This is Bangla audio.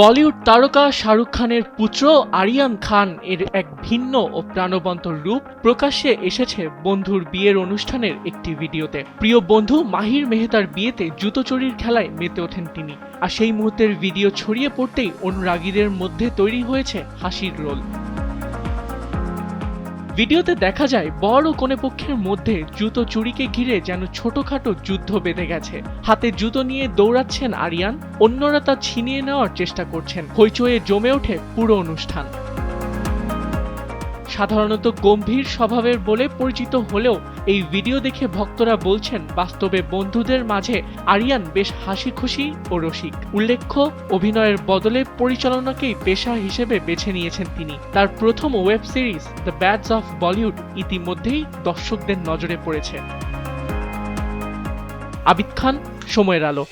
বলিউড তারকা শাহরুখ খানের পুত্র আরিয়ান খান এর এক ভিন্ন ও প্রাণবন্ত রূপ প্রকাশ্যে এসেছে বন্ধুর বিয়ের অনুষ্ঠানের একটি ভিডিওতে। প্রিয় বন্ধু মাহির মেহতার বিয়েতে জুতো চুরির খেলায় মেতে ওঠেন তিনি, আর সেই মুহূর্তের ভিডিও ছড়িয়ে পড়তেই অনুরাগীদের মধ্যে তৈরি হয়েছে হাসির রোল। ভিডিওতে দেখা যায় বর ও কনেপক্ষের মধ্যে জুতো চুরিকে ঘিরে যেন ছোটখাটো যুদ্ধ বেঁধে গেছে। হাতে জুতো নিয়ে দৌড়াচ্ছেন আরিয়ান, অন্যরা তা ছিনিয়ে নেওয়ার চেষ্টা করছেন। হইচইয়ে জমে ওঠে পুরো অনুষ্ঠান। সাধারণত গম্ভীর স্বভাবের বলে পরিচিত হলেও এই ভিডিও দেখে ভক্তরা বলছেন বাস্তবে বন্ধুদের মাঝে আরিয়ান বেশ হাসি খুশি ও রসিক। উল্লেখ্য, অভিনয়ের বদলে পরিচালনাকেই পেশা হিসেবে বেছে নিয়েছেন তিনি। তার প্রথম web series the ব্যাডস of Bollywood ইতিমধ্যেই দর্শকদের নজরে পড়েছে। আবিদ খান, সময়ের আলো।